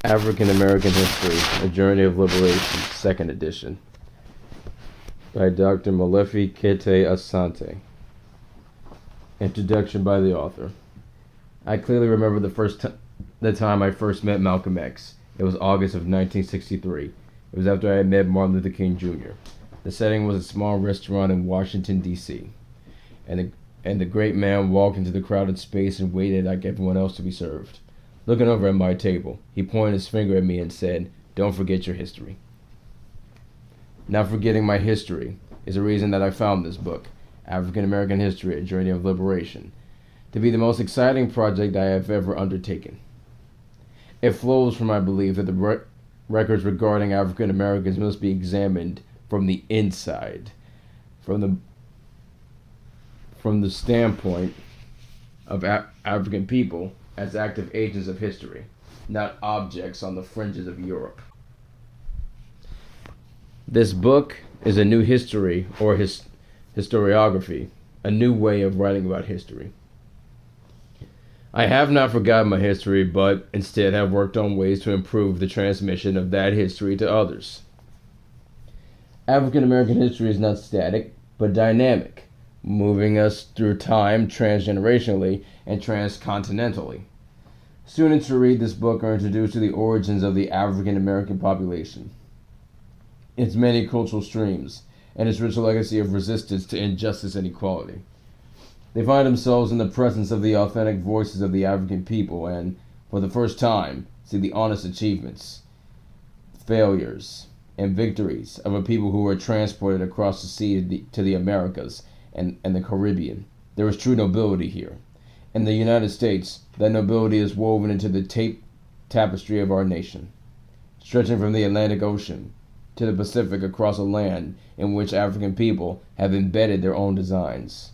African American History, A Journey of Liberation, 2nd edition, by Dr. Molefi, Kete, Asante. Introduction by the author. I clearly remember the time I first met Malcolm X. It was August of 1963. It was after I had met Martin Luther King Jr. The setting was a small restaurant in Washington, D.C., and the great man walked into the crowded space and waited like everyone else to be served. Looking over at my table, he pointed his finger at me and said, "Don't forget your history." Not forgetting my history is the reason that I found this book, African American History, A Journey of Liberation, to be the most exciting project I have ever undertaken. It flows from my belief that the records regarding African Americans must be examined from the inside, from the standpoint of African people as active agents of history, not objects on the fringes of Europe. This book is a new history or historiography, a new way of writing about history. I have not forgotten my history, but instead have worked on ways to improve the transmission of that history to others. African American history is not static, but dynamic, moving us through time transgenerationally and transcontinentally. Students who read this book are introduced to the origins of the African American population, its many cultural streams, and its rich legacy of resistance to injustice and equality. They find themselves in the presence of the authentic voices of the African people and, for the first time, see the honest achievements, failures, and victories of a people who were transported across the sea to the Americas and the Caribbean. There is true nobility here. In the United States, that nobility is woven into the tapestry of our nation, stretching from the Atlantic Ocean to the Pacific across a land in which African people have embedded their own designs.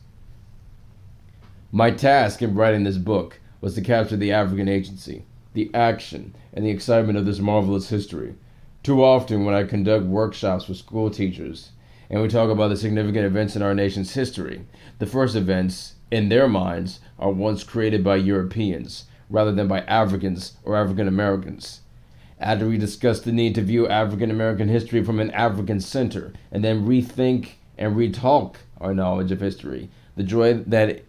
My task in writing this book was to capture the African agency, the action, and the excitement of this marvelous history. Too often when I conduct workshops with school teachers and we talk about the significant events in our nation's history, the first events, in their minds, are ones created by Europeans rather than by Africans or African Americans. After we discuss the need to view African American history from an African center and then rethink and retalk our knowledge of history, the joy that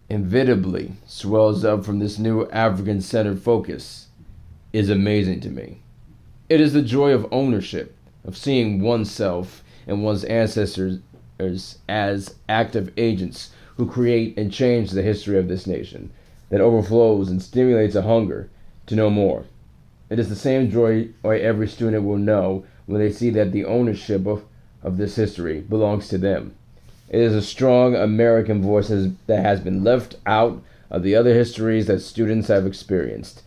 inevitably swells up from this new African-centered focus is amazing to me. It is the joy of ownership, of seeing oneself and one's ancestors as active agents who create and change the history of this nation, that overflows and stimulates a hunger to know more. It is the same joy every student will know when they see that the ownership of this history belongs to them. It is a strong American voice that has been left out of the other histories that students have experienced.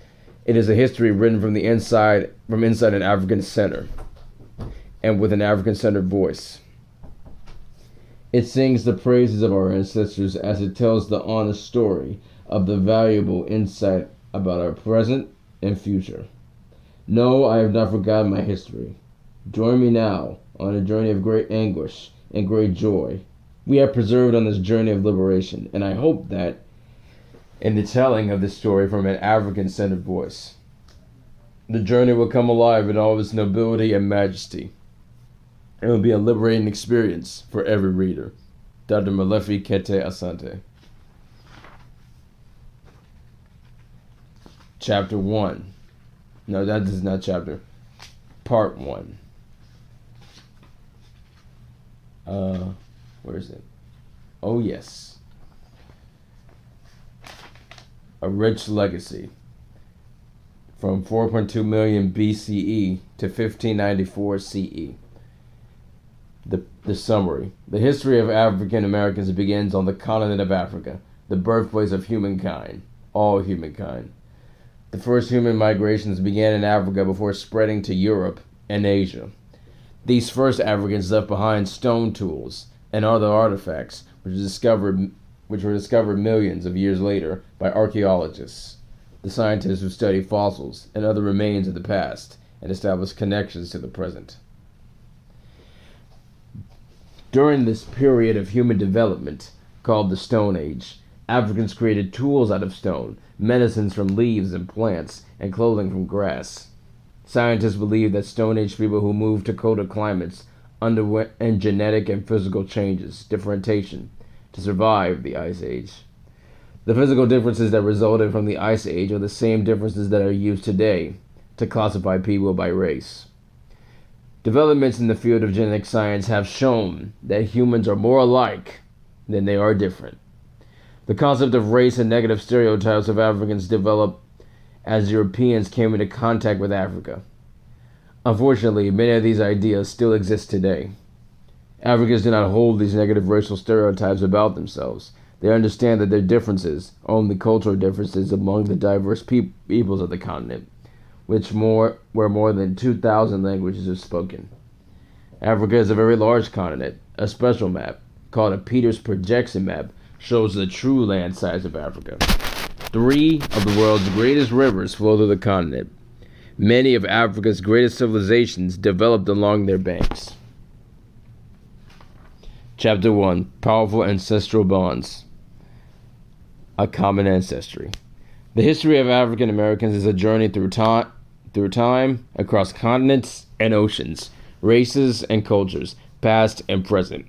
It is a history written from inside an African center, and with an African-centered voice. It sings the praises of our ancestors as it tells the honest story of the valuable insight about our present and future. No, I have not forgotten my history. Join me now on a journey of great anguish and great joy. We have preserved on this journey of liberation, and I hope that in the telling of this story from an African-centered voice, the journey will come alive in all of its nobility and majesty. It will be a liberating experience for every reader. Dr. Molefi, Kete, Asante. Chapter 1. No, that is not chapter. Part 1. Where is it? Oh, yes. A rich legacy. From 4.2 million BCE to 1594 CE. The summary. The history of African Americans begins on the continent of Africa, the birthplace of humankind, all humankind. The first human migrations began in Africa before spreading to Europe and Asia. These first Africans left behind stone tools and other artifacts which were discovered millions of years later by archaeologists, the scientists who study fossils and other remains of the past and establish connections to the present. During this period of human development, called the Stone Age, Africans created tools out of stone, medicines from leaves and plants, and clothing from grass. Scientists believe that Stone Age people who moved to colder climates underwent genetic and physical changes, differentiation, to survive the Ice Age. The physical differences that resulted from the Ice Age are the same differences that are used today to classify people by race. Developments in the field of genetic science have shown that humans are more alike than they are different. The concept of race and negative stereotypes of Africans developed as Europeans came into contact with Africa. Unfortunately, many of these ideas still exist today. Africans do not hold these negative racial stereotypes about themselves. They understand that their differences are only cultural differences among the diverse peoples of the continent, where more than 2,000 languages are spoken. Africa is a very large continent. A special map, called a Peters projection map, shows the true land size of Africa. 3 of the world's greatest rivers flow through the continent. Many of Africa's greatest civilizations developed along their banks. Chapter 1. Powerful Ancestral Bonds. A Common Ancestry. The history of African Americans is a journey through time, across continents and oceans, races and cultures, past and present.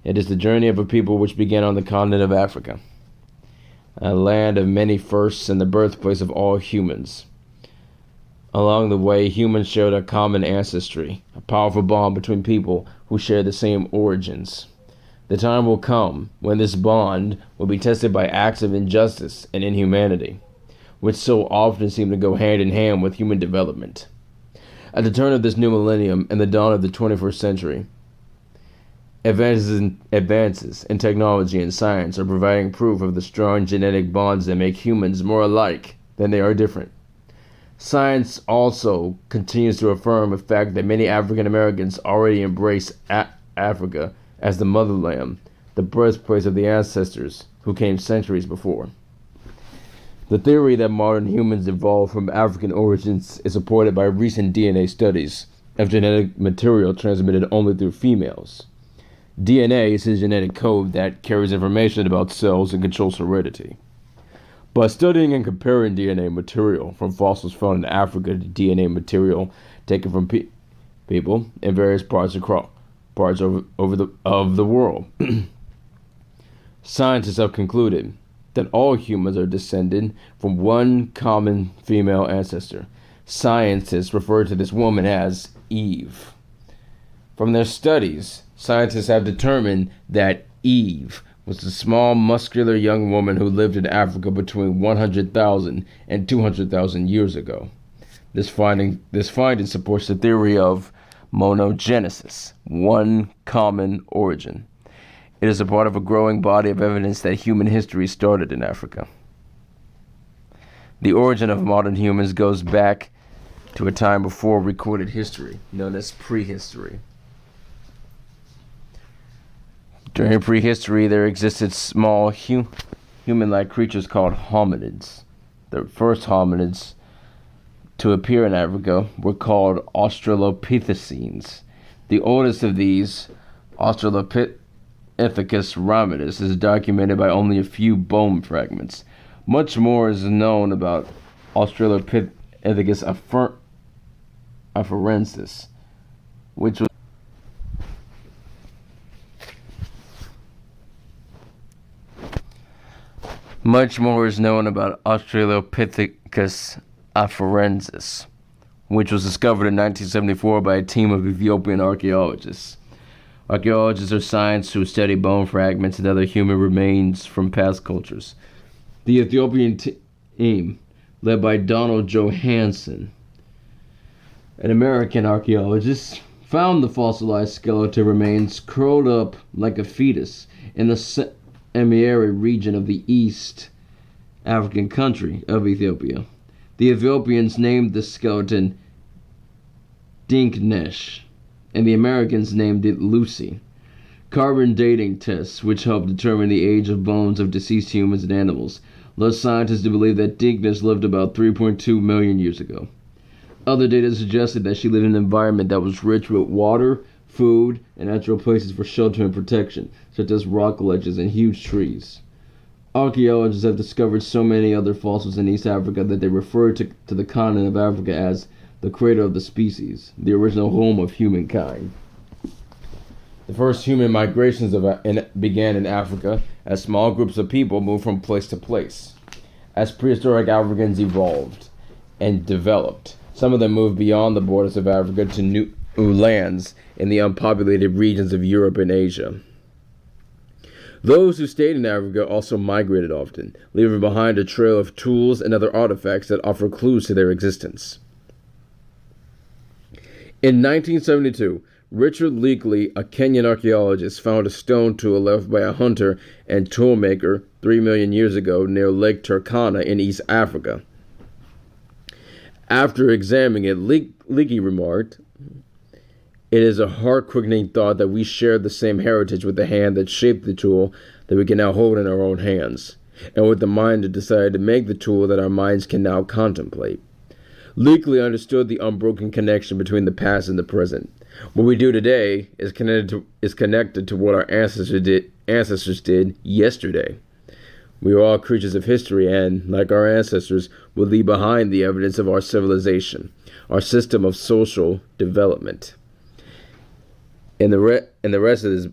It is the journey of a people which began on the continent of Africa, a land of many firsts and the birthplace of all humans. Along the way, humans shared a common ancestry, a powerful bond between people who share the same origins. The time will come when this bond will be tested by acts of injustice and inhumanity, which so often seem to go hand in hand with human development. At the turn of this new millennium and the dawn of the 21st century, advances in technology and science are providing proof of the strong genetic bonds that make humans more alike than they are different. Science also continues to affirm the fact that many African Americans already embrace Africa as the motherland, the birthplace of the ancestors who came centuries before. The theory that modern humans evolved from African origins is supported by recent DNA studies of genetic material transmitted only through females. DNA is a genetic code that carries information about cells and controls heredity. By studying and comparing DNA material from fossils found in Africa to DNA material taken from people in various parts of the world, scientists have concluded that all humans are descended from one common female ancestor. Scientists refer to this woman as Eve. From their studies, scientists have determined that Eve was the small, muscular young woman who lived in Africa between 100,000 and 200,000 years ago. This finding supports the theory of monogenesis, one common origin. It is a part of a growing body of evidence that human history started in Africa. The origin of modern humans goes back to a time before recorded history, known as prehistory. During prehistory, there existed small human-like creatures called hominids. The first hominids to appear in Africa were called Australopithecines. The oldest of these, Australopithecus ramidus, is documented by only a few bone fragments. Much more is known about Australopithecus afarensis, which was Much more is known about Australopithecus afarensis, which was discovered in 1974 by a team of Ethiopian archaeologists. Archaeologists are scientists who study bone fragments and other human remains from past cultures. The Ethiopian team, led by Donald Johansen, an American archaeologist, found the fossilized skeletal remains curled up like a fetus in the semi-arid region of the East African country of Ethiopia. The Ethiopians named the skeleton Dinknesh, and the Americans named it Lucy. Carbon dating tests, which help determine the age of bones of deceased humans and animals, led scientists to believe that Dinknesh lived about 3.2 million years ago. Other data suggested that she lived in an environment that was rich with water, food, and natural places for shelter and protection, such as rock ledges and huge trees. Archaeologists have discovered so many other fossils in East Africa that they refer to the continent of Africa as the cradle of the species, the original home of humankind. The first human migrations began in Africa as small groups of people moved from place to place. As prehistoric Africans evolved and developed, some of them moved beyond the borders of Africa to new lands in the unpopulated regions of Europe and Asia. Those who stayed in Africa also migrated often, leaving behind a trail of tools and other artifacts that offer clues to their existence. In 1972, Richard Leakley, a Kenyan archaeologist, found a stone tool left by a hunter and toolmaker 3 million years ago near Lake Turkana in East Africa. After examining it, Leakley remarked, "It is a heart-quickening thought that we share the same heritage with the hand that shaped the tool that we can now hold in our own hands, and with the mind that decided to make the tool that our minds can now contemplate." Leakley understood the unbroken connection between the past and the present. What we do today is connected to what our ancestors did yesterday. We are all creatures of history and, like our ancestors, will leave behind the evidence of our civilization, our system of social development. In the rest of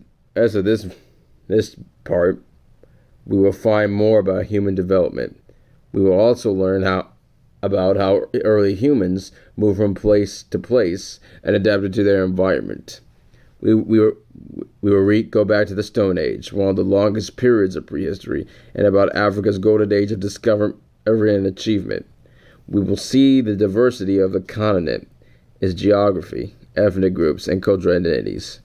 this part, we will find more about human development. We will also learn about how early humans moved from place to place and adapted to their environment. We will go back to the Stone Age, one of the longest periods of prehistory, and about Africa's golden age of discovery and achievement. We will see the diversity of the continent, its geography, ethnic groups, and cultural identities.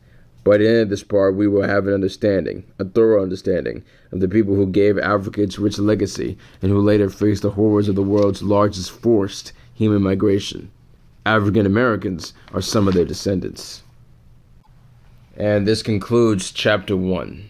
By the end of this part, we will have a thorough understanding, of the people who gave Africa its rich legacy and who later faced the horrors of the world's largest forced human migration. African Americans are some of their descendants. And this concludes Chapter 1.